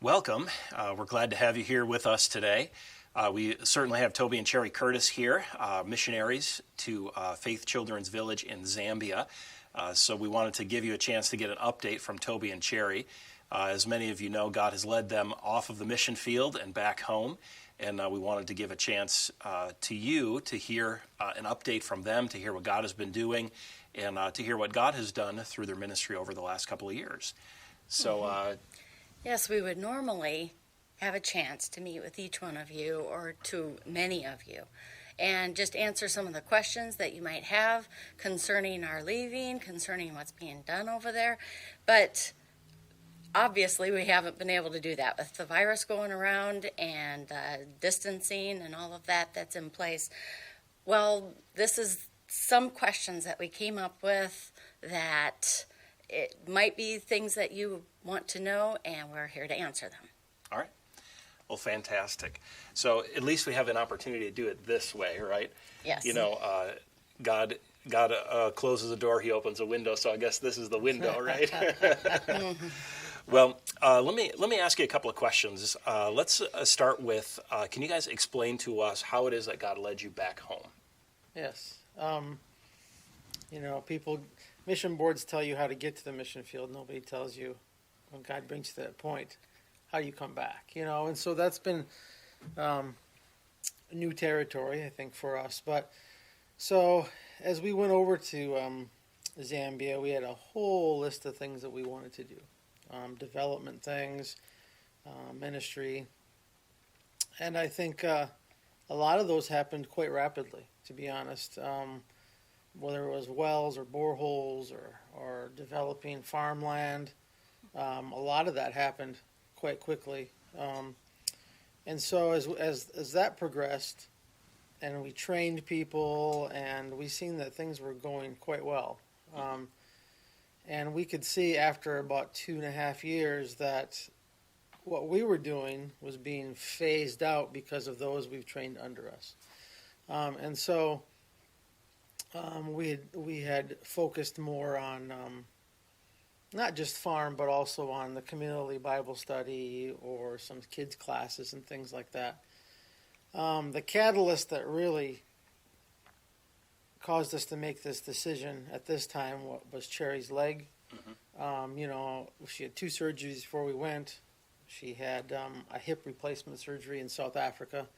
Welcome. We're glad to have you here with us today. We certainly have Toby and Cherie Curtis here, missionaries to Faith Children's Village in Zambia. So we wanted to give you a chance to get an update from Toby and Cherie. As many of you know, God has led them off of the mission field and back home, and we wanted to give a chance to you to hear an update from them, to hear what God has been doing, and to hear what God has done through their ministry over the last couple of years. So, Yes, we would normally have a chance to meet with each one of you, or to many of you, and just answer some of the questions that you might have concerning our leaving, concerning what's being done over there. But obviously we haven't been able to do that with the virus going around and distancing and all of that that's in place. Well, this is some questions that we came up with that it might be things that you want to know, and we're here to answer them. all right. Well, fantastic. So at least we have an opportunity to do it this way, right? Yes. You know, God closes a door, He opens a window. So I guess this is the window, right? Well, let me ask you a couple of questions. Let's start with, can you guys explain to us how it is that God led you back home? Yes. Mission boards tell you how to get to the mission field. Nobody tells you when God brings you to that point how you come back. And so that's been new territory, I think, for us. But so as we went over to Zambia, we had a whole list of things that we wanted to do, development things, ministry, and I think a lot of those happened quite rapidly, to be honest. Whether it was wells or boreholes or developing farmland, a lot of that happened quite quickly. And so as that progressed, and we trained people, and we seen that things were going quite well. And we could see after about 2.5 years that what we were doing was being phased out because of those we've trained under us. And so we had focused more on not just farm, but also on the community Bible study or some kids classes and things like that. The catalyst that really caused us to make this decision at this time was Cherie's leg. She had 2 surgeries before we went. She had a hip replacement surgery in South Africa.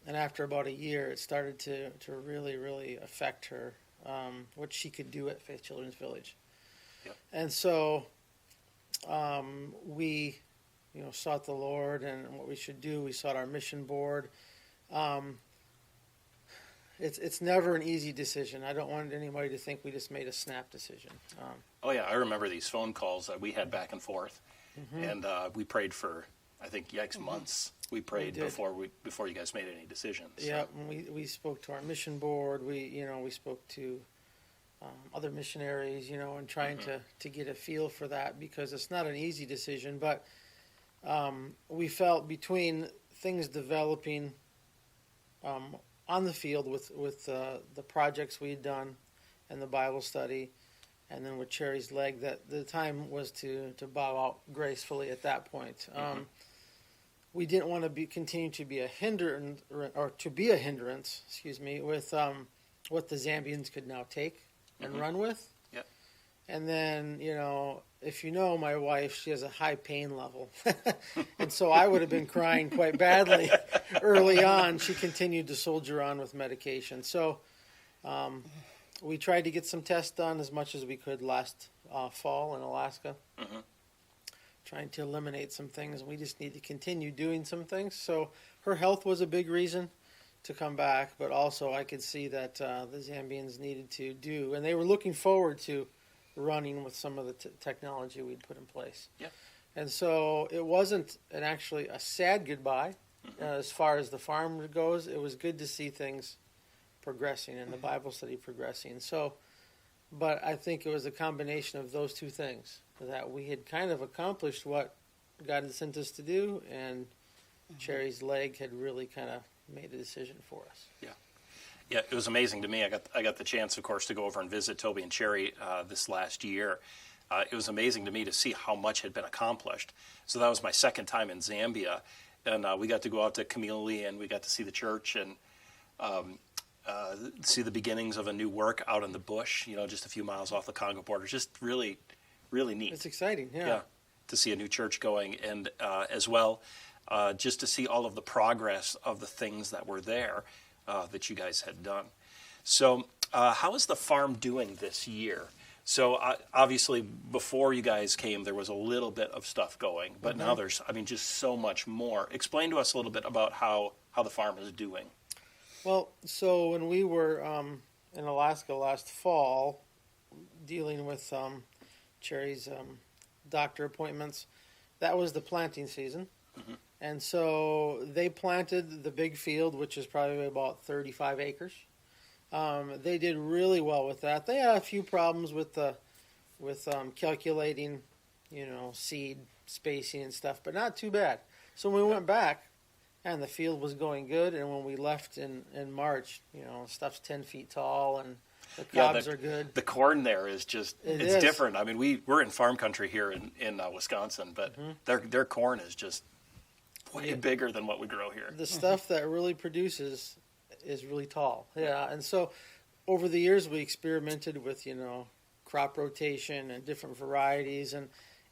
And after about a year, it started to really, really affect her, what she could do at Faith Children's Village. Yep. And so we, sought the Lord and what we should do. We sought our mission board. It's never an easy decision. I don't want anybody to think we just made a snap decision. Oh, yeah, I remember these phone calls that we had back and forth, and we prayed for, I think, months. We prayed before you guys made any decisions. So. Yeah, and we spoke to our mission board. We spoke to other missionaries, and trying to get a feel for that, because it's not an easy decision. But we felt between things developing on the field with the projects we'd done and the Bible study, and then with Cherie's leg, that the time was to bow out gracefully at that point. We didn't want to continue to be a hindrance, with what the Zambians could now take and run with. Yep. And then, if you know my wife, she has a high pain level. And so I would have been crying quite badly early on. She continued to soldier on with medication. So we tried to get some tests done as much as we could last fall in Alaska. Trying to eliminate some things. We just need to continue doing some things. So her health was a big reason to come back, but also I could see that the Zambians needed to do, and they were looking forward to running with some of the technology we'd put in place. Yep. And so it wasn't actually a sad goodbye as far as the farm goes. It was good to see things progressing and the Bible study progressing. So, but I think it was a combination of those two things, that we had kind of accomplished what God had sent us to do, and Cherie's leg had really kind of made a decision for us. Yeah, it was amazing to me. I got the chance, of course, to go over and visit Toby and Cherie this last year. it was amazing to me to see how much had been accomplished. So that was my second time in Zambia, and we got to go out to Kamili, and we got to see the church and see the beginnings of a new work out in the bush, just a few miles off the Congo border. Just really, really neat. It's exciting, yeah. Yeah, to see a new church going, and as well, just to see all of the progress of the things that were there that you guys had done. So how is the farm doing this year? So obviously, before you guys came, there was a little bit of stuff going, but now there's, just so much more. Explain to us a little bit about how the farm is doing. Well, so when we were in Alaska last fall, dealing with Cherie's doctor appointments, that was the planting season. Mm-hmm. And so they planted the big field, which is probably about 35 acres. They did really well with that. They had a few problems with calculating, seed spacing and stuff, but not too bad. So when we went back, and the field was going good, and when we left in March, stuff's 10 feet tall, and the cobs are good. The corn there is just, it's different. We're in farm country here in Wisconsin, but their corn is just way bigger than what we grow here. The stuff that really produces is really tall. Yeah, and so over the years we experimented with, crop rotation and different varieties,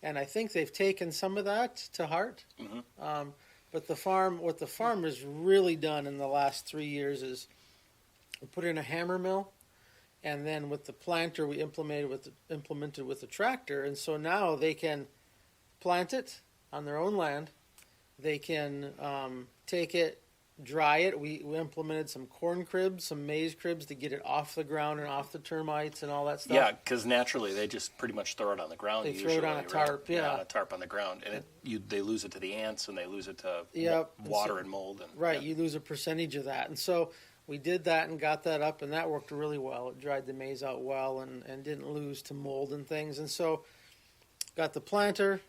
and I think they've taken some of that to heart. Mm-hmm. But what the farm has really done in the last 3 years is we put in a hammer mill, and then with the planter we implemented with the tractor, and so now they can plant it on their own land. They can take it, dry it. We implemented some corn cribs, some maize cribs to get it off the ground and off the termites and all that stuff. Yeah, because naturally they just pretty much throw it on the ground. They throw it on a tarp, right? On a tarp on the ground, and they lose it to the ants, and they lose it to water and mold. You lose a percentage of that, and so we did that and got that up, and that worked really well. It dried the maize out well and didn't lose to mold and things, and so got the planter,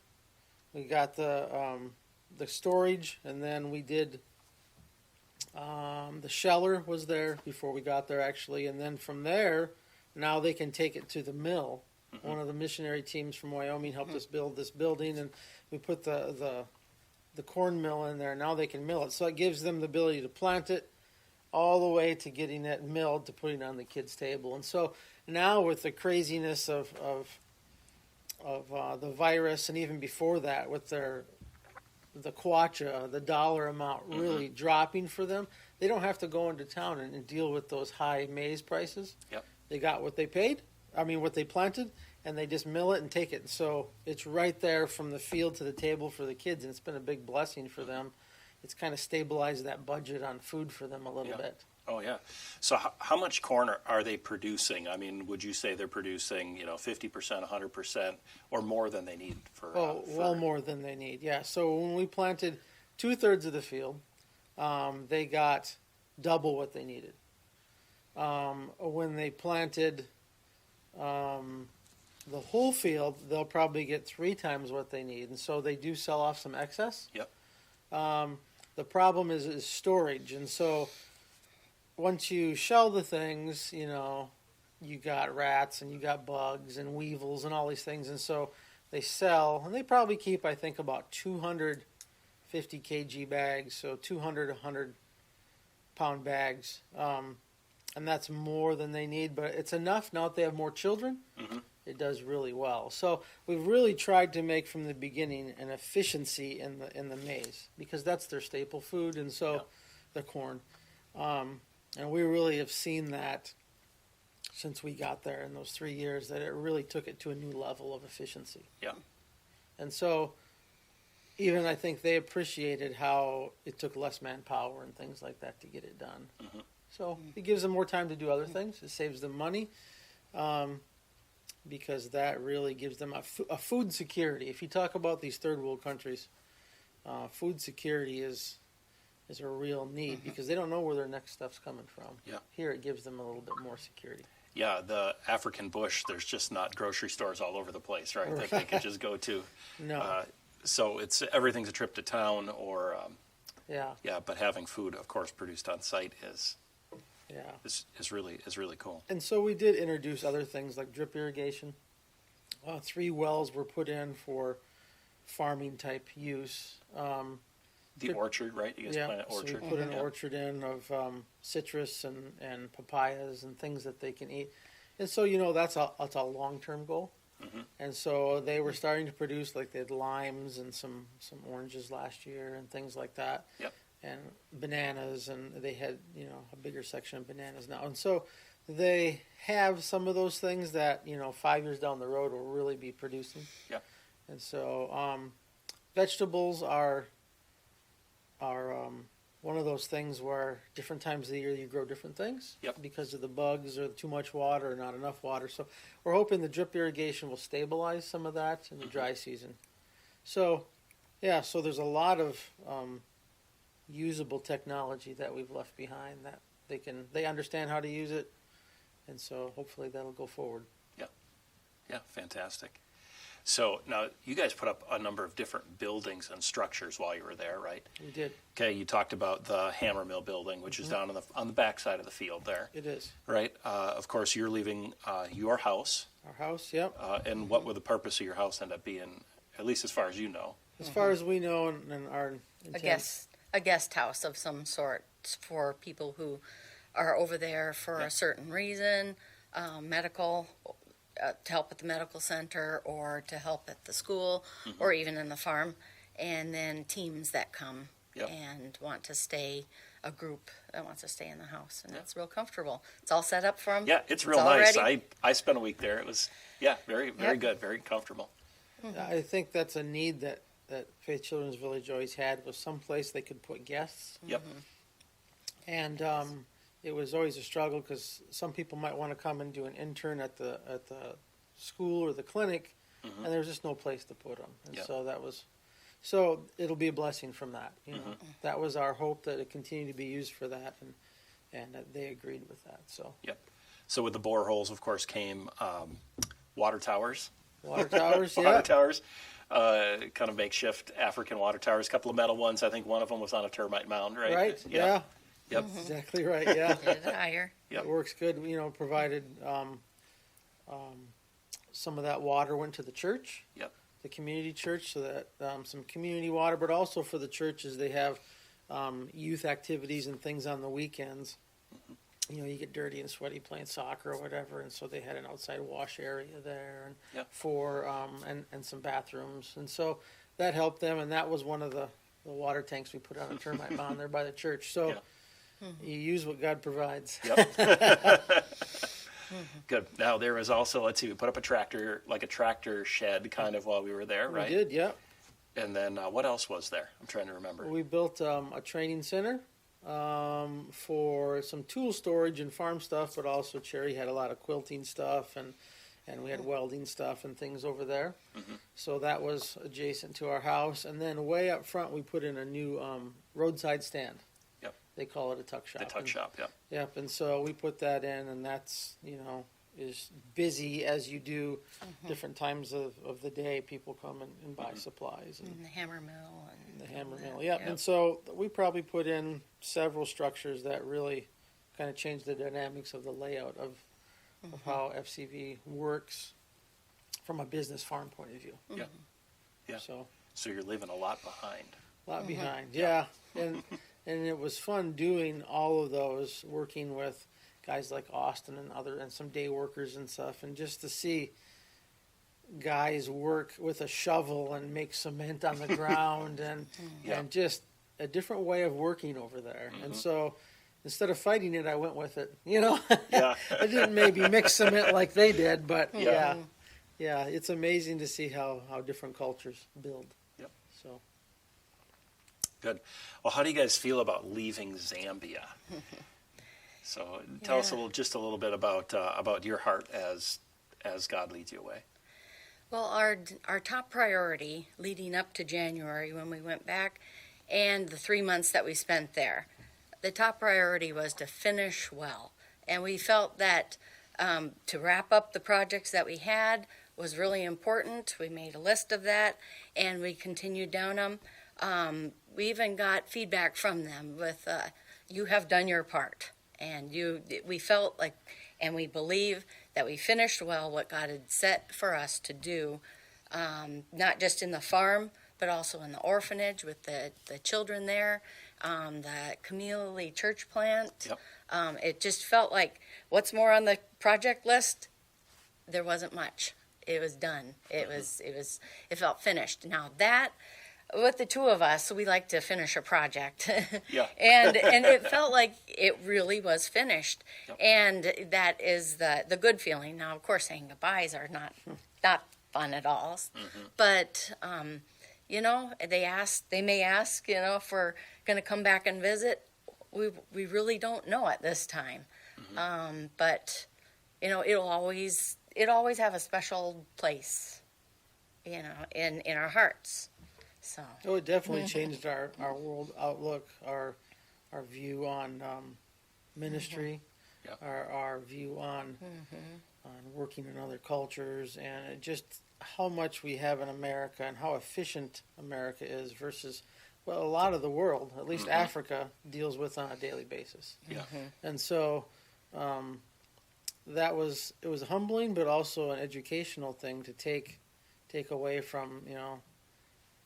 we got the storage, and then we did. The sheller was there before we got there, actually, and then from there, now they can take it to the mill. Mm-hmm. One of the missionary teams from Wyoming helped us build this building, and we put the corn mill in there. Now they can mill it, so it gives them the ability to plant it all the way to getting it milled to putting it on the kids' table. And so now with the craziness of the virus, and even before that, with the kwacha, the dollar amount really dropping for them, they don't have to go into town and deal with those high maize prices. Yep. They got what they paid, what they planted, and they just mill it and take it. So it's right there from the field to the table for the kids, and it's been a big blessing for them. It's kind of stabilized that budget on food for them a little bit. Oh, yeah. So how much corn are they producing? Would you say they're producing, 50%, 100%, or more than they need for... well more than they need, yeah. So when we planted 2/3 of the field, they got double what they needed. When they planted the whole field, they'll probably get 3 times what they need, and so they do sell off some excess. Yep. The problem is storage, and so... Once you shell the things, you got rats and you got bugs and weevils and all these things. And so they sell, and they probably keep, I think, about 250 kg bags, so 200, 100-pound bags. And that's more than they need, but it's enough now that they have more children. Mm-hmm. It does really well. So we've really tried to make from the beginning an efficiency in the maize, because that's their staple food, and so the corn. And we really have seen that since we got there in those 3 years, that it really took it to a new level of efficiency. Yeah. And so even I think they appreciated how it took less manpower and things like that to get it done. Mm-hmm. So it gives them more time to do other things. It saves them money, because that really gives them a food security. If you talk about these third world countries, food security is a real need, because they don't know where their next stuff's coming from. Yeah. Here it gives them a little bit more security. Yeah, the African bush, there's just not grocery stores all over the place, right? That they could just go to. No. So everything's a trip to town, or but having food, of course, produced on site is really cool. And so we did introduce other things like drip irrigation. 3 wells were put in for farming type use. The orchard, right? You guys plant an orchard. So we put an Yeah. orchard in of citrus and papayas and things that they can eat. And so, that's a long-term goal. And so they were starting to produce, like they had limes and some oranges last year and things like that. Yep. And bananas, and they had, a bigger section of bananas now. And so they have some of those things that, 5 years down the road will really be producing. Yep. And so vegetables are one of those things where different times of the year you grow different things. Yep. Because of the bugs or too much water or not enough water. So we're hoping the drip irrigation will stabilize some of that in the dry season. So, so there's a lot of usable technology that we've left behind that they understand how to use it, and so hopefully that'll go forward. Yeah, fantastic. So now you guys put up a number of different buildings and structures while you were there, right? We did. Okay, you talked about the hammer mill building, which is down on the back side of the field there, It is. right? Of course, you're leaving your house, Our house, yep. and what would the purpose of your house end up being, at least as far as you know? As far as we know, and our intent. A guest house of some sort for people who are over there for a certain reason, medical, to help at the medical center or to help at the school or even in the farm, and then teams that come and want to stay, a group that wants to stay in the house, and it's real comfortable. It's all set up for them. Yeah, it's real nice. Ready. I spent a week there. It was, very good, very comfortable. I think that's a need that Faith Children's Village always had, was some place they could put guests. Yep. And it was always a struggle because some people might want to come and do an intern at the school or the clinic, and there's just no place to put them. And so it'll be a blessing from that. That was our hope, that it continue to be used for that, and they agreed with that. So So with the boreholes, of course, came water towers. water towers, Water towers, kind of makeshift African water towers. A couple of metal ones. I think one of them was on a termite mound, right? Right. Yeah. Yep. Exactly right. Yeah. Get it higher. Yep. It works good. Provided some of that water went to the church. Yep. The community church, so that some community water, but also for the churches, they have youth activities and things on the weekends. You get dirty and sweaty playing soccer or whatever, and so they had an outside wash area there, and for and some bathrooms, and so that helped them. And that was one of the water tanks we put on a termite mound there by the church. So you use what God provides. Yep. Good. Now there was also, let's see, we put up a tractor shed kind of while we were there, right? We did, yeah. And then what else was there? I'm trying to remember. We built a training center for some tool storage and farm stuff, but also Cherie had a lot of quilting stuff, and we had welding stuff and things over there. So that was adjacent to our house. And then way up front, we put in a new roadside stand. Yep. They call it a tuck shop. The tuck shop, yep. Yep, and so we put that in, and that's, is busy as you do different times of the day. People come and buy supplies. And The hammer mill. And the hammer mill, yep. And so we probably put in several structures that really kind of changed the dynamics of the layout of how FCV works from a business farm point of view. Yeah. Yeah. So you're leaving a lot behind. A lot behind, yeah. And it was fun doing all of those, working with guys like Austin and some day workers and stuff, and just to see guys work with a shovel and make cement on the ground and just a different way of working over there. And so instead of fighting it, I went with it. Yeah. I didn't maybe mix cement like they did, but yeah, it's amazing to see how different cultures build. Yep. So. Good. Well, how do you guys feel about leaving Zambia? So tell us just a little bit about your heart as God leads you away. Well, our top priority leading up to January when we went back, and the 3 months that we spent there, the top priority was to finish well. And we felt that to wrap up the projects that we had was really important. We made a list of that, and we continued down them. We even got feedback from them with, you have done your part. And we felt like, and we believe that we finished well what God had set for us to do, not just in the farm, but also in the orphanage with the children there, the community church plant. Yep. It just felt like, what's more on the project list? There wasn't much. It was done. It felt finished. Now that, with the two of us, we like to finish a project. Yeah. and it felt like it really was finished. Yep. And that is the good feeling. Now, of course, saying goodbyes are not fun at all. But, you know, they may ask, you know, if we're going to come back and visit. We really don't know at this time. But, you know, it always have a special place, you know, in our hearts. So. Oh, it definitely changed our world outlook, our view on ministry, our view on working in other cultures, and just how much we have in America and how efficient America is versus, well, a lot of the world, at least Africa, deals with on a daily basis. Yeah. And so it was humbling, but also an educational thing to take away from, you know,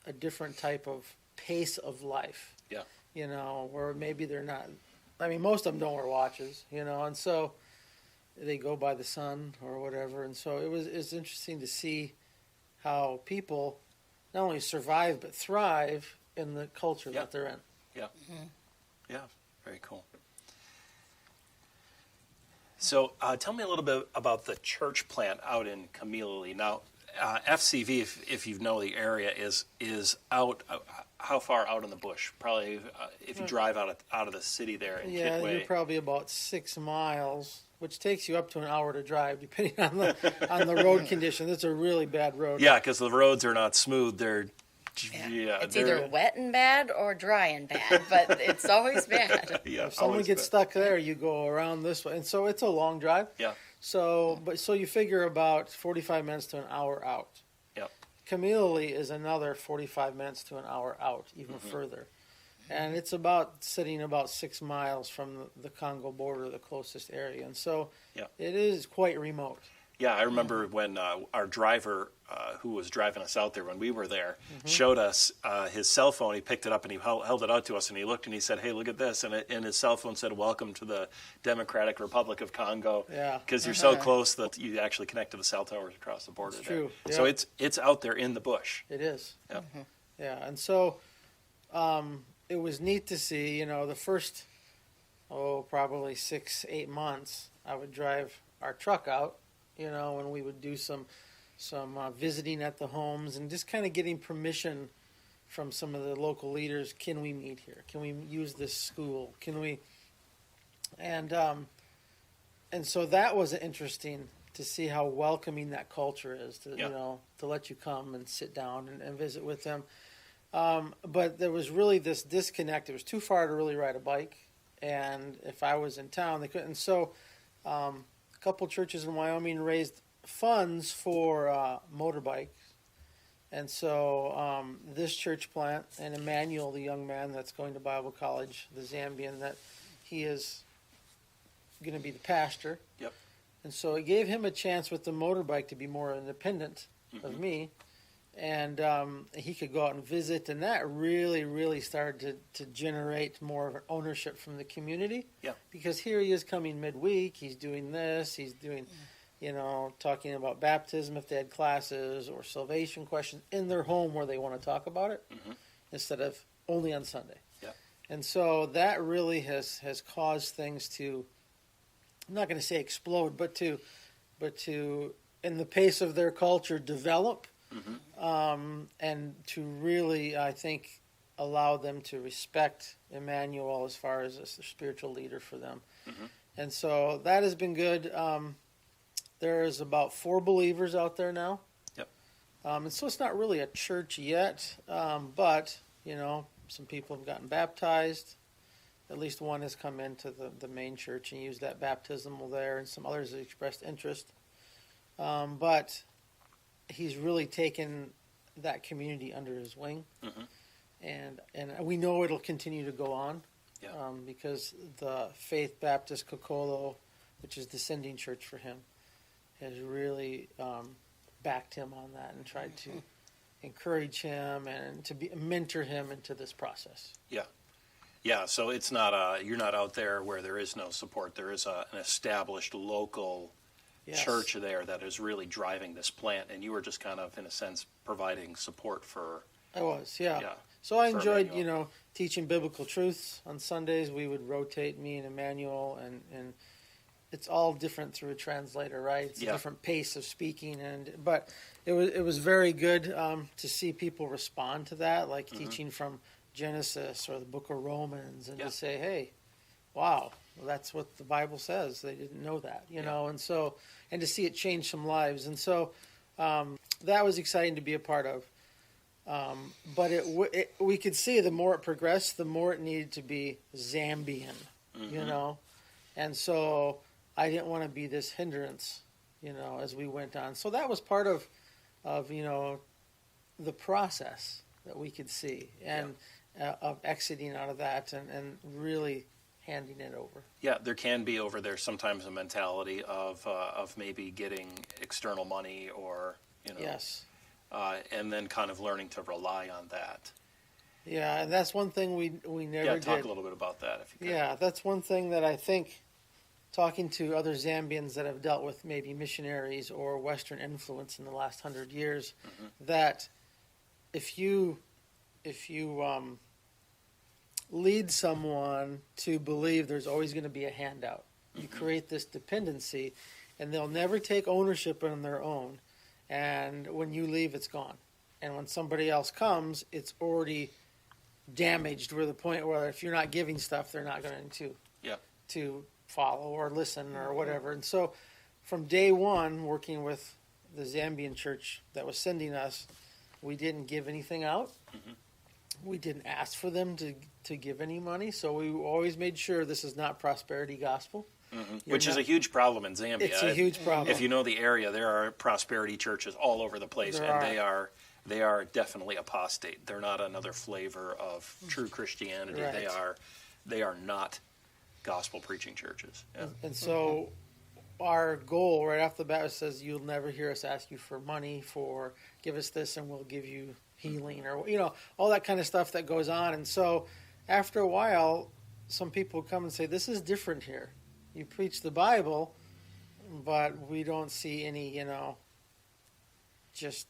a different type of pace of life. Yeah. You know, where maybe they're not, I mean, most of them don't wear watches, you know, and so they go by the sun or whatever. And so it's interesting to see how people not only survive but thrive in the culture that they're in. Yeah. Yeah. Very cool. So tell me a little bit about the church plant out in Camille. Now, FCV, if you know the area, is out. How far out in the bush? Probably if you drive out of the city there in Kitwe. You're probably about 6 miles, which takes you up to an hour to drive, depending on the road conditions. It's a really bad road. Yeah, because the roads are not smooth. It's either wet and bad or dry and bad, but it's always bad. Yeah, if someone gets stuck there, you go around this way, and so it's a long drive. Yeah. So you figure about 45 minutes to an hour out. Yep. Camille is another 45 minutes to an hour out, even further. And it's sitting about 6 miles from the Congo border, the closest area. And so it is quite remote. Yeah, I remember when our driver, who was driving us out there when we were there, showed us his cell phone. He picked it up and he held it out to us, and he looked and he said, "Hey, look at this!" And his cell phone said, "Welcome to the Democratic Republic of Congo." Yeah, because you're so close that you actually connect to the cell towers across the border. It's true. Yeah. So it's out there in the bush. It is. Yeah. Yeah, and so it was neat to see. You know, the first probably 6-8 months, I would drive our truck out. You know, and we would do some visiting at the homes and just kind of getting permission from some of the local leaders. Can we meet here? Can we use this school? Can we? And so that was interesting to see how welcoming that culture is to you know, to let you come and sit down and visit with them. But there was really this disconnect. It was too far to really ride a bike, and if I was in town, they couldn't. And so. A couple churches in Wyoming raised funds for motorbikes. And so this church plant, and Emmanuel, the young man that's going to Bible college, the Zambian, that he is going to be the pastor. Yep. And so it gave him a chance with the motorbike to be more independent of me. And he could go out and visit, and that really, really started to generate more of an ownership from the community. Yeah. Because here he is coming midweek, he's doing this, he's doing, you know, talking about baptism if they had classes or salvation questions in their home where they want to talk about it instead of only on Sunday. Yeah. And so that really has caused things to, I'm not going to say explode, but to in the pace of their culture, develop. And to really, I think, allow them to respect Emmanuel as far as a spiritual leader for them. And so that has been good. There's about 4 believers out there now. Yep. And so it's not really a church yet, but, you know, some people have gotten baptized. At least one has come into the main church and used that baptismal there, and some others have expressed interest. But he's really taken that community under his wing, and we know it'll continue to go on, because the Faith Baptist Kokolo, which is the sending church for him, has really backed him on that and tried to encourage him and to mentor him into this process. Yeah, so it's not you're not out there where there is no support. There is an established local church there that is really driving this plant, and you were just kind of, in a sense, providing support for. I was, yeah. So I enjoyed, teaching biblical truths on Sundays. We would rotate, me and Emmanuel, and it's all different through a translator, right? It's a different pace of speaking, but it was very good to see people respond to that, like teaching from Genesis or the book of Romans, and to say, hey, wow, well, that's what the Bible says. They didn't know that, you know, and to see it change some lives. And so that was exciting to be a part of. But we could see the more it progressed, the more it needed to be Zambian, you know. And so I didn't want to be this hindrance, as we went on. So that was part of the process that we could see, and of exiting out of that and really handing it over. Yeah, there can be over there sometimes a mentality of maybe getting external money or, Yes. And then kind of learning to rely on that. Yeah, and that's one thing we never did. Yeah, talk a little bit about that if you could. Yeah, that's one thing that I think, talking to other Zambians that have dealt with maybe missionaries or Western influence in the last 100 years, that if you lead someone to believe there's always going to be a handout, you create this dependency, and they'll never take ownership on their own. And when you leave, it's gone. And when somebody else comes, it's already damaged to the point where if you're not giving stuff, they're not going to follow or listen or whatever. And so from day one, working with the Zambian church that was sending us, we didn't give anything out. We didn't ask for them to give any money. So we always made sure this is not prosperity gospel. Which is a huge problem in Zambia. It's a huge problem. If you know the area, there are prosperity churches all over the place, they are definitely apostate. They're not another flavor of true Christianity. Right. They are not gospel preaching churches. Yeah. And so our goal right off the bat says, you'll never hear us ask you for money, for give us this and we'll give you healing, or all that kind of stuff that goes on. And so after a while, some people come and say, this is different here. You preach the Bible, but we don't see any, just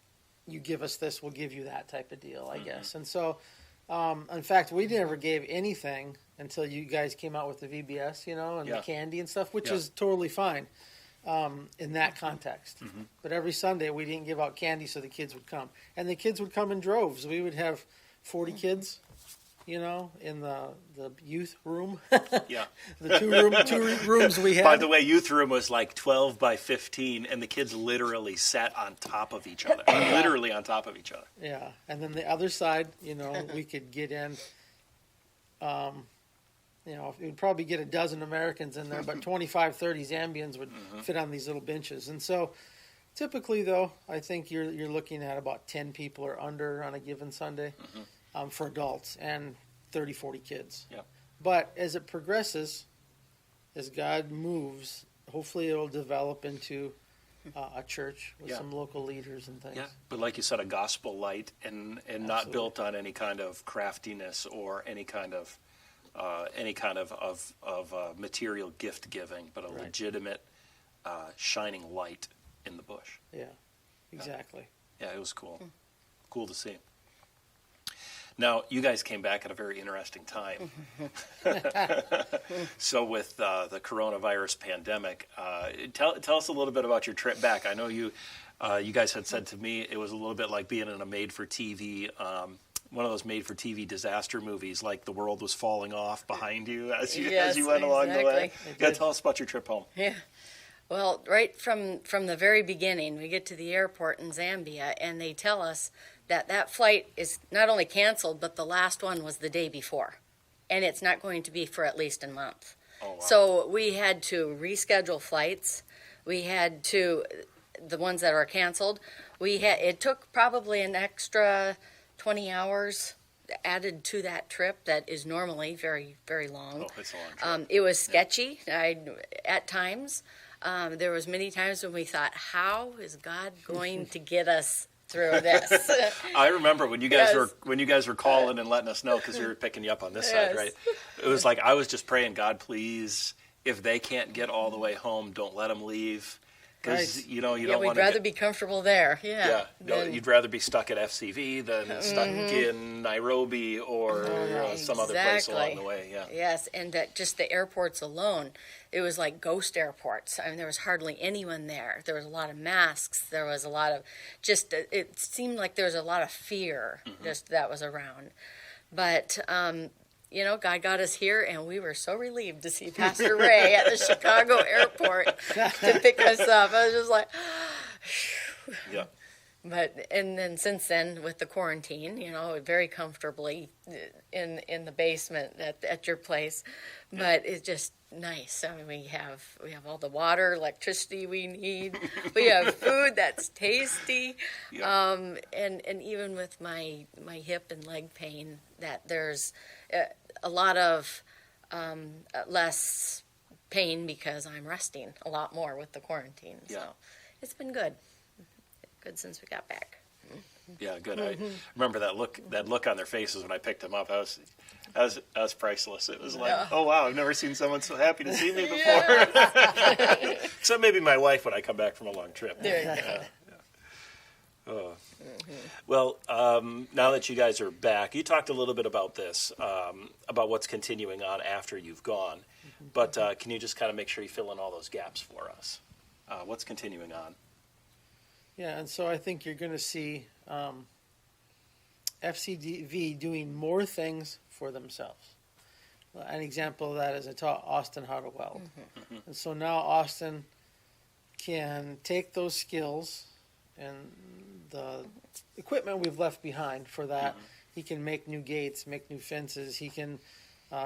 you give us this, we'll give you that type of deal, I guess. And so, in fact, we never gave anything until you guys came out with the VBS, and the candy and stuff, which is totally fine in that context. But every Sunday we didn't give out candy so the kids would come. And the kids would come in droves. We would have 40 kids, in the youth room. The two rooms we had. By the way, youth room was like 12 by 15, and the kids literally sat on top of each other. Literally on top of each other. Yeah, and then the other side, we could get in, we'd probably get a dozen Americans in there, but 25, 30 Zambians would fit on these little benches. And so typically, though, I think you're looking at about 10 people or under on a given Sunday. For adults, and 30, 40 kids. But as it progresses, as God moves, hopefully it'll develop into a church with some local leaders and things. But like you said, a gospel light and not built on any kind of craftiness or any kind of material gift giving, but a legitimate shining light in the bush. Yeah, exactly. Yeah, it was cool. Cool to see. Now, you guys came back at a very interesting time. So with the coronavirus pandemic, tell us a little bit about your trip back. I know you guys had said to me it was a little bit like being in a made-for-TV, one of those made-for-TV disaster movies, like the world was falling off behind you as you went along the way. Yeah, tell us about your trip home. Yeah. Well, right from the very beginning, we get to the airport in Zambia, and they tell us that flight is not only canceled, but the last one was the day before. And it's not going to be for at least a month. Oh, wow. So we had to reschedule flights. We had to, the ones that are canceled, it took probably an extra 20 hours added to that trip that is normally very, very long. Oh, it's a long trip. It was sketchy at times. There was many times when we thought, how is God going to get us through this? I remember when you guys Yes. were calling and letting us know, because we were picking you up on this Yes. side, right? It was like I was just praying, God, please, if they can't get all the way home, don't let them leave, because Right. you don't Yeah, want we'd to rather be comfortable there. Yeah, than- you'd rather be stuck at FCV than stuck in Nairobi or some other place along the way. Yeah, Yes, and that just the airports alone, it was like ghost airports. I mean, there was hardly anyone there. There was a lot of masks. There was a lot of just, it seemed like there was a lot of fear just that was around. But, God got us here, and we were so relieved to see Pastor Ray at the Chicago airport to pick us up. I was just like, yeah, but and then since then with the quarantine, very comfortably in the basement at your place, but it's just nice. I mean, we have all the water, electricity we need. We have food that's tasty, yeah. and even with my hip and leg pain, that there's a lot of less pain because I'm resting a lot more with the quarantine. Yeah. So it's been good. Good since we got back. Yeah, good. I remember that look on their faces when I picked them up. That was priceless. It was like, oh wow, I've never seen someone so happy to see me before. Except maybe my wife when I come back from a long trip. There you go. Oh. Well, now that you guys are back, you talked a little bit about this, about what's continuing on after you've gone. But can you just kind of make sure you fill in all those gaps for us? What's continuing on? Yeah, and so I think you're going to see FCDV doing more things for themselves. An example of that is I taught Austin how to weld. And so now Austin can take those skills and the equipment we've left behind for that. He can make new gates, make new fences. He can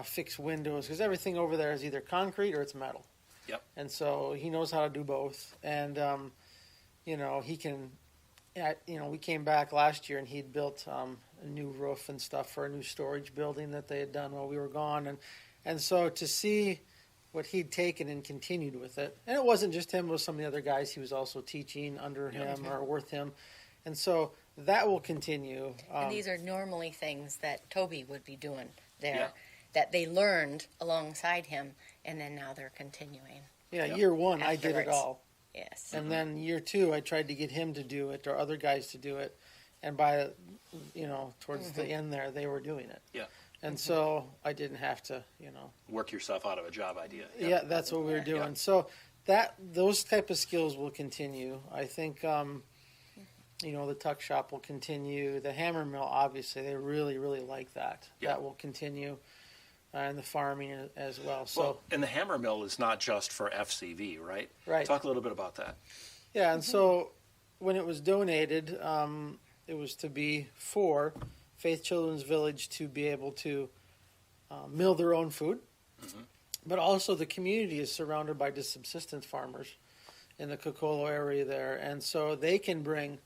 fix windows, because everything over there is either concrete or it's metal. Yep. And so he knows how to do both. And he can, we came back last year and he'd built a new roof and stuff for a new storage building that they had done while we were gone. And so to see what he'd taken and continued with it, and it wasn't just him, it was some of the other guys he was also teaching under him or with him. And so that will continue. And these are normally things that Toby would be doing there, Yeah. that they learned alongside him, and then now they're continuing. Yeah, year one, I did it Afterwards. all. Yes. And then year two, I tried to get him to do it or other guys to do it. And by, towards the end there, they were doing it. Yeah. And so I didn't have to, Work yourself out of a job idea. Yeah, that's what we were doing. Yeah. So those type of skills will continue. I think, the tuck shop will continue. The hammer mill, obviously, they really, really like that. Yeah. That will continue. And the farming as well. So Well, and the hammer mill is not just for FCV, right? Right. Talk a little bit about that. yeah, and so when it was donated, it was to be for Faith Children's Village to be able to mill their own food, but also the community is surrounded by just subsistence farmers in the Kokolo area there, and so they can bring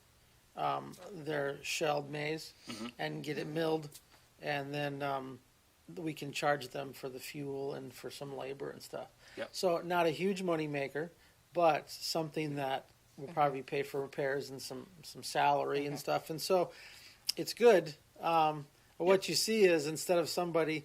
their shelled maize and get it milled, and then we can charge them for the fuel and for some labor and stuff. Yep. So not a huge money maker, but something that will probably pay for repairs and some salary and stuff. And so it's good. But what you see is instead of somebody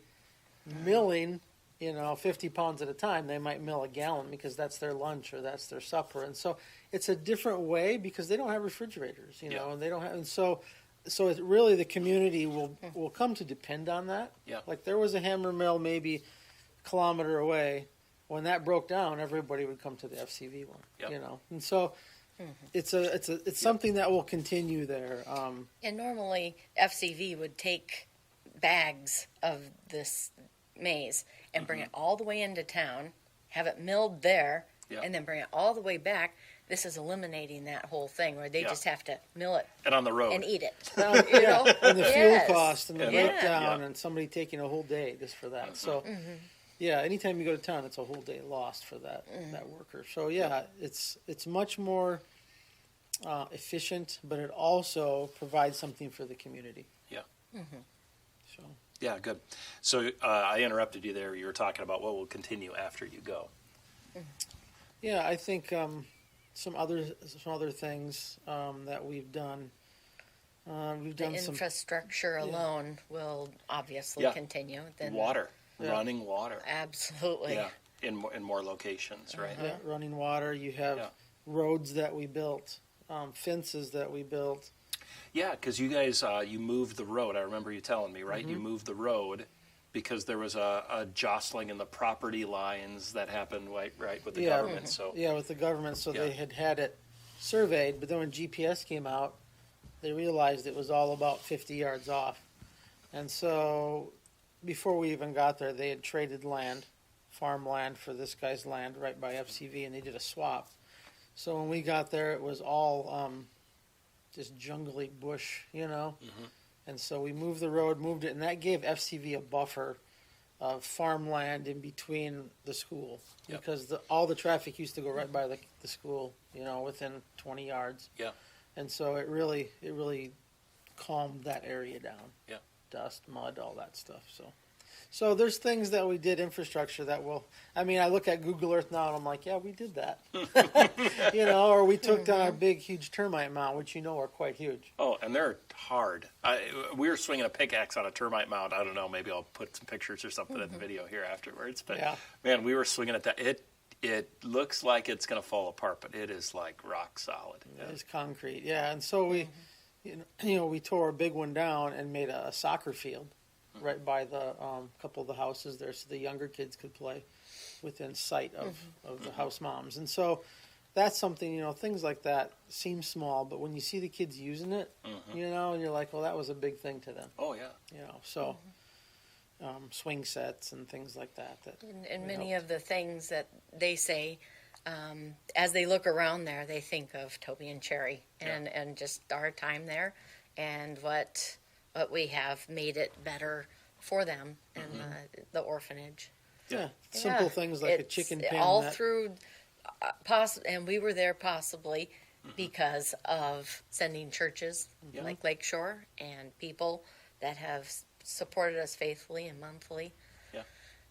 milling, 50 pounds at a time, they might mill a gallon because that's their lunch or that's their supper. And so it's a different way because they don't have refrigerators, and they don't have, and so it really the community will come to depend on that. Yeah. Like there was a hammer mill maybe a kilometer away. When that broke down, everybody would come to the FCV one. Yep. And so it's something that will continue there. And normally FCV would take bags of this maize and bring it all the way into town, have it milled there, and then bring it all the way back. This is eliminating that whole thing where they just have to mill it And on the road. and eat it. And the fuel Yes. cost and the Yeah. breakdown Yeah. and somebody taking a whole day just for that. So, yeah, anytime you go to town, it's a whole day lost for that worker. So, it's much more efficient, but it also provides something for the community. Yeah. So, Yeah, good. So I interrupted you there. You were talking about what will continue after you go. Yeah, I think some other things that we've done. We've The done some. infrastructure alone will obviously Yeah. continue. Then Water, Yeah. running water. absolutely. Yeah, in more locations, right? Yeah, running water. You have Yeah. roads that we built, fences that we built. Yeah, because you guys, you moved the road. I remember you telling me, right? You moved the road because there was a jostling in the property lines that happened, right, with the Yeah. government. So Yeah, with the government, so Yeah. they had it surveyed. But then when GPS came out, they realized it was all about 50 yards off. And so before we even got there, they had traded land, farmland, for this guy's land right by FCV, and they did a swap. So when we got there, it was all just jungly bush, And so we moved the road, moved it, and that gave FCV a buffer of farmland in between the school. Yep. Because all the traffic used to go right by the school, within 20 yards. Yeah. And so it really calmed that area down. Yeah. Dust, mud, all that stuff. So there's things that we did, infrastructure that I look at Google Earth now and I'm like, yeah, we did that. Or we took down a big, huge termite mound, which are quite huge. Oh, and they're hard. We were swinging a pickaxe on a termite mound. I don't know. Maybe I'll put some pictures or something in the video here afterwards. But Yeah. man, we were swinging at that. It looks like it's going to fall apart, but it is like rock solid. It's concrete, yeah. And so we, we tore a big one down and made a soccer field right by the couple of the houses there, so the younger kids could play within sight of the house moms. And so that's something, things like that seem small, but when you see the kids using it, and you're like, well, that was a big thing to them. Oh yeah. So swing sets and things like that. And many of the things that they say, as they look around there, they think of Toby and Cherie and just our time there and what we have made it better for them in the orphanage. Yeah, simple things like a It's chicken pen. all through, and we were there possibly because of sending churches like Lakeshore and people that have supported us faithfully and monthly. Yeah.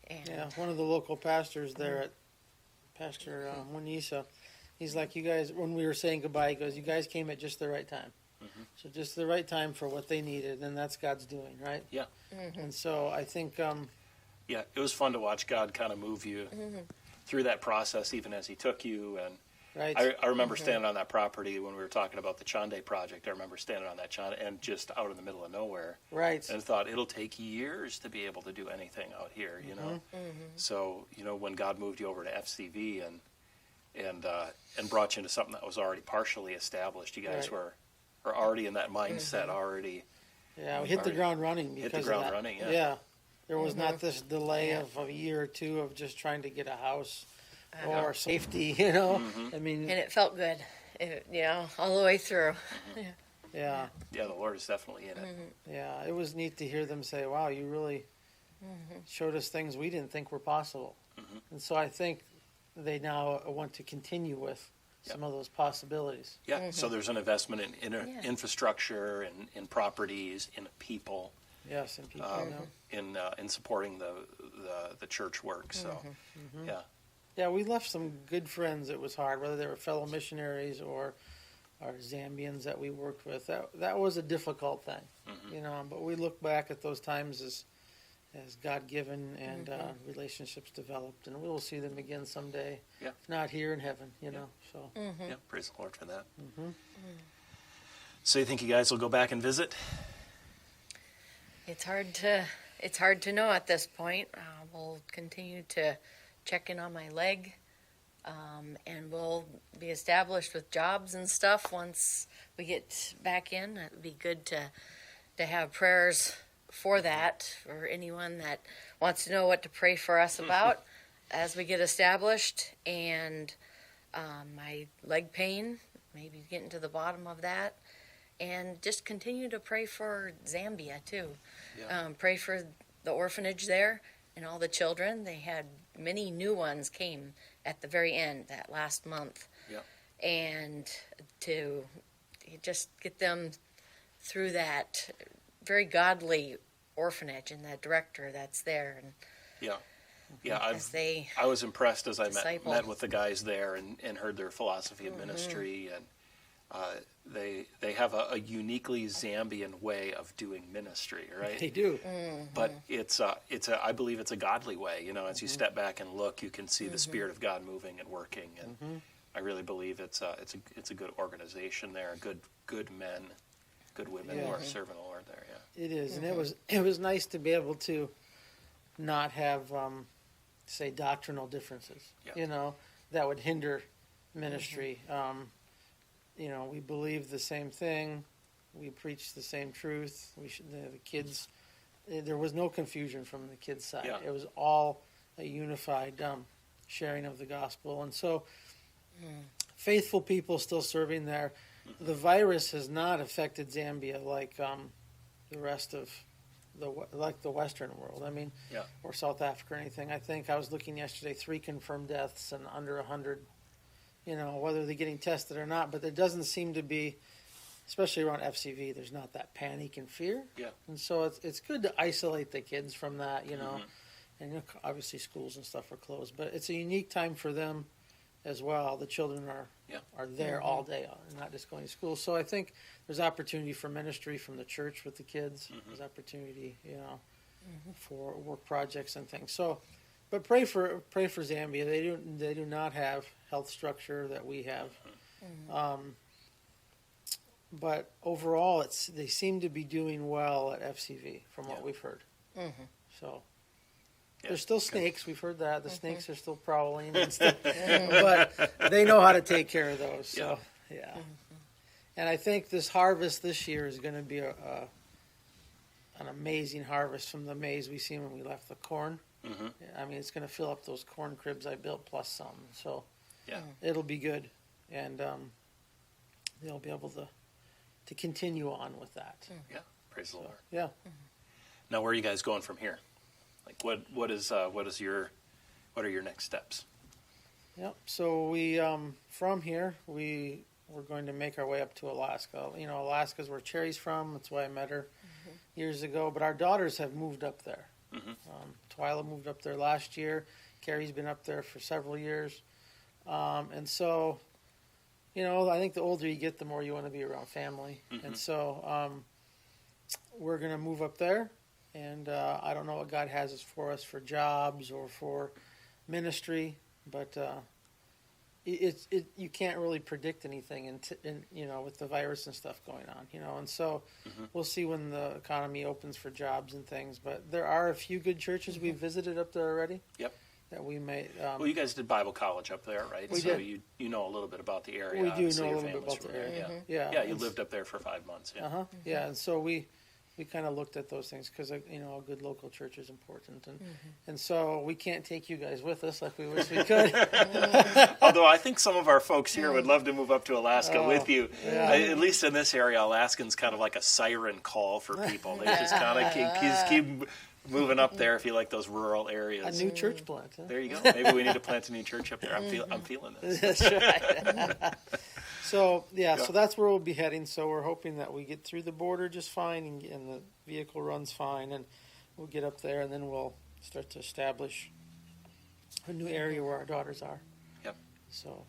And Yeah, one of the local pastors there at Pastor Wanisa, he's like, you guys, when we were saying goodbye, he goes, you guys came at just the right time. So just the right time for what they needed, and that's God's doing, right? Yeah. And so I think, Yeah, it was fun to watch God kind of move you through that process, even as He took you. And right? I remember standing on that property when we were talking about the Chande project. I remember standing on that Chande and just out in the middle of nowhere, Right. and thought it'll take years to be able to do anything out here, So when God moved you over to FCV and brought you into something that was already partially established, you guys Right. were already in that mindset already. Yeah, we hit the ground running because Hit the of ground that. running, yeah. Yeah. There was not this delay of a year or two of just trying to get a house or safety, I mean, and it felt good, all the way through. yeah. Yeah, the Lord is definitely in it. Yeah, it was neat to hear them say, wow, you really showed us things we didn't think were possible. And so I think they now want to continue with some of those possibilities. Yeah, so there's an investment in Yeah. infrastructure and in properties, in people, Yes, and people know. in supporting the church work. So, yeah, Yeah, we left some good friends. It was hard, whether they were fellow missionaries or our Zambians that we worked with. That was a difficult thing, But we look back at those times as God given and relationships developed, and we will see them again someday. Yeah. If not here in heaven, So yeah, praise the Lord for that. So you think you guys will go back and visit? It's hard to know at this point. We'll continue to check in on my leg, and we'll be established with jobs and stuff once we get back in. It would be good to have prayers for that, for anyone that wants to know what to pray for us about as we get established. And my leg pain, maybe getting to the bottom of that. And just continue to pray for Zambia, too. Yeah. Pray for the orphanage there and all the children. They had many new ones came at the very end, that last month. Yeah. And to just get them through that very godly orphanage and the director that's there. And Yeah. Yeah, as they I was impressed as I disciple. met with the guys there and heard their philosophy of ministry, and they have a uniquely Zambian way of doing ministry, right? They do. But I believe it's a godly way. You know, as you step back and look, you can see the Spirit of God moving and working, and I really believe it's a good organization there, good men, good women who are serving the Lord there. Yeah. It is, and it was nice to be able to not have say doctrinal differences. Yeah. You know, that would hinder ministry. You know, we believe the same thing, we preach the same truth. The kids, there was no confusion from the kids' side. Yeah. It was all a unified sharing of the gospel, and so faithful people still serving there. The virus has not affected Zambia like the rest of the Western world. I mean, Yeah. or South Africa or anything. I think I was looking yesterday, 3 confirmed deaths and under 100. You know, whether they're getting tested or not, but there doesn't seem to be, especially around FCV, there's not that panic and fear. Yeah. And so it's good to isolate the kids from that, you know. And you know, obviously schools and stuff are closed, but it's a unique time for them as well. The children are there all day, not just going to school. So I think there's opportunity for ministry from the church with the kids. There's opportunity, you know, for work projects and things. So, but pray for Zambia. They do not have health structure that we have. But overall, they seem to be doing well at FCV from what we've heard. So. Yeah. There's still snakes. We've heard that. The snakes are still prowling and stuff. But they know how to take care of those. So, yeah. And I think this harvest this year is going to be an amazing harvest from the maize we seen when we left the corn. I mean, it's going to fill up those corn cribs I built plus some. So it'll be good. And they'll be able to continue on with that. Yeah. Praise the Lord. Yeah. Now, where are you guys going from here? Like, what are your next steps? Yep. So we from here we're going to make our way up to Alaska. You know, Alaska's where Cherie's from. That's why I met her years ago. But our daughters have moved up there. Twyla moved up there last year. Carrie's been up there for several years. And so, you know, I think the older you get, the more you want to be around family. And so we're going to move up there. And I don't know what God has for us for jobs or for ministry, but you can't really predict anything, in you know, with the virus and stuff going on, you know. And so we'll see when the economy opens for jobs and things. But there are a few good churches we've visited up there already. Yep. That we may. Well, you guys did Bible college up there, right? We so did. You know a little bit about the area. We do Obviously, know a your little bit family's about the from there, area. Yeah. Yeah. You lived up there for 5 months. Yeah. Yeah, and so we kind of looked at those things because, you know, a good local church is important, and so we can't take you guys with us like we wish we could. Although I think some of our folks here would love to move up to Alaska with you. Yeah. At least in this area, Alaskans kind of like a siren call for people. They just kind of keep moving up there if you like those rural areas. A new church plant. Huh? There you go. Maybe we need to plant a new church up there. I'm feeling this. That's right. So so that's where we'll be heading. So we're hoping that we get through the border just fine, and the vehicle runs fine, and we'll get up there, and then we'll start to establish a new area where our daughters are. Yep. So,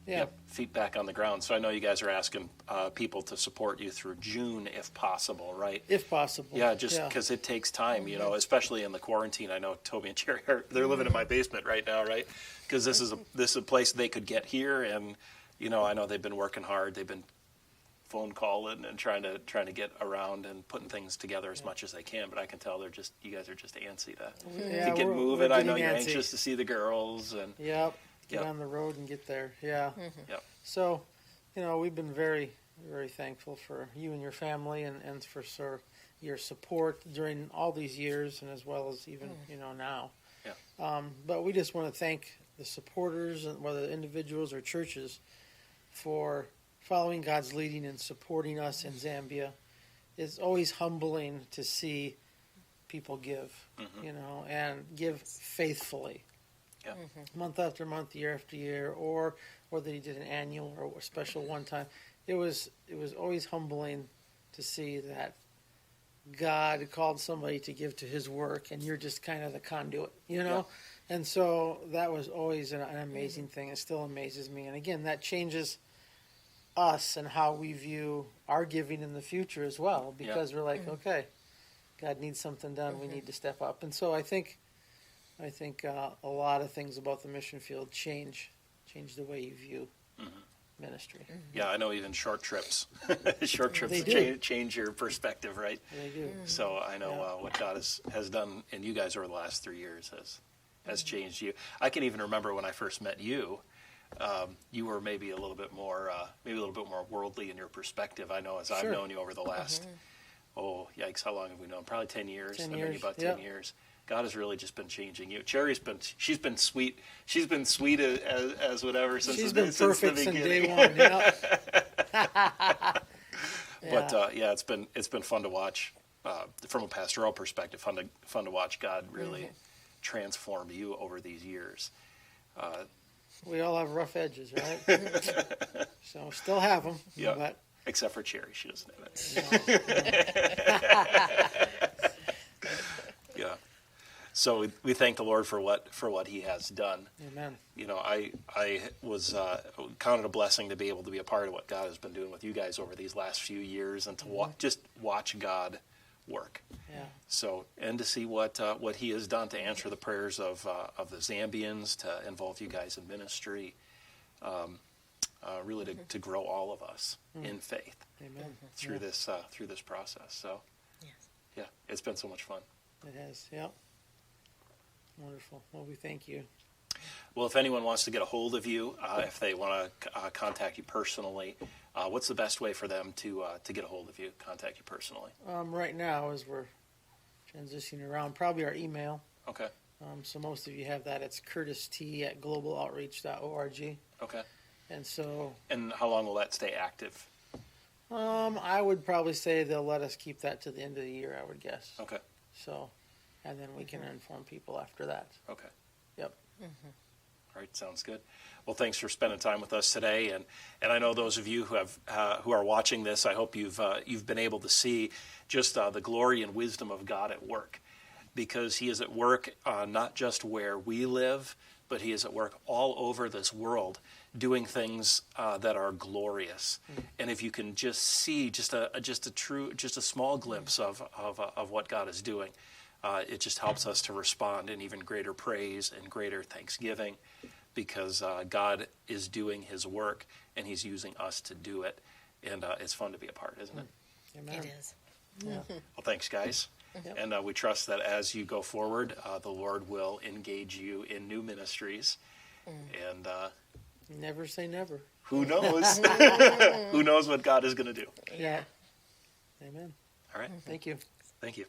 Yep. Feet back on the ground. So I know you guys are asking people to support you through June, if possible, right? If possible. Yeah, just because it takes time, you know, especially in the quarantine. I know Toby and Cherie they're living in my basement right now, right? Because this is a place they could get here, and you know, I know they've been working hard. They've been phone calling and trying to get around and putting things together as much as they can. But I can tell you guys are just antsy to get moving. I know you're anxious to see the girls and get on the road and get there. Yeah. Yep. So, you know, we've been very, very thankful for you and your family and for your support during all these years, and as well as even you know now. Yeah. But we just want to thank the supporters, whether individuals or churches, for following God's leading and supporting us in Zambia. It's always humbling to see people give, you know, and give faithfully. Yeah. Month after month, year after year, or whether you did an annual or a special one time. It was always humbling to see that God called somebody to give to his work, and you're just kind of the conduit, you know? And so that was always an amazing thing. It still amazes me. And again, that changes us and how we view our giving in the future as well, because we're like, okay, God needs something done. We need to step up. And so I think a lot of things about the mission field change the way you view ministry. Yeah, I know even short trips They do. change your perspective, right? They do. So I know what God has done in you guys over the last 3 years has changed you. I can even remember when I first met you. You were maybe a little bit more worldly in your perspective. I know as I've known you over the last, yikes, how long have we known? Probably 10 years. 10 I years. mean, about 10 years. God has really just been changing you. Cherry's she's been sweet. She's been sweet as whatever since She's the, been since the perfect since beginning. day one. Yeah. But it's been fun to watch from a pastoral perspective. Fun to watch God really transform you over these years. We all have rough edges, right? So still have them. Yeah. But Except for Cherry, she doesn't have it. Yeah. So we thank the Lord for what He has done. Amen. You know, I was counted a blessing to be able to be a part of what God has been doing with you guys over these last few years, and to just watch God work. Yeah. So, and to see what He has done to answer the prayers of the Zambians, to involve you guys in ministry, really to grow all of us in faith Amen. through this process. So, yeah, it's been so much fun. It has. Yeah. Wonderful. Well, we thank you. Well, if anyone wants to get a hold of you, if they want to contact you personally, what's the best way for them to get a hold of you, contact you personally? Right now, as we're transitioning around, probably our email. Okay. So most of you have that. It's curtist@globaloutreach.org. Okay. And so, And how long will that stay active? I would probably say they'll let us keep that to the end of the year, I would guess. Okay. So, and then we can inform people after that. Okay. Yep. All right, sounds good. Well, thanks for spending time with us today, and I know those of you who are watching this, I hope you've been able to see just the glory and wisdom of God at work, because He is at work not just where we live, but He is at work all over this world, doing things that are glorious. And if you can just see just a small glimpse of what God is doing, it just helps us to respond in even greater praise and greater thanksgiving, because God is doing His work and He's using us to do it, and it's fun to be a part, isn't it? Amen. It is. Yeah. Well, thanks, guys. Yep. And we trust that as you go forward, the Lord will engage you in new ministries. And Never say never. who knows? Who knows what God is going to do? Yeah. Amen. All right. Thank you. Thank you.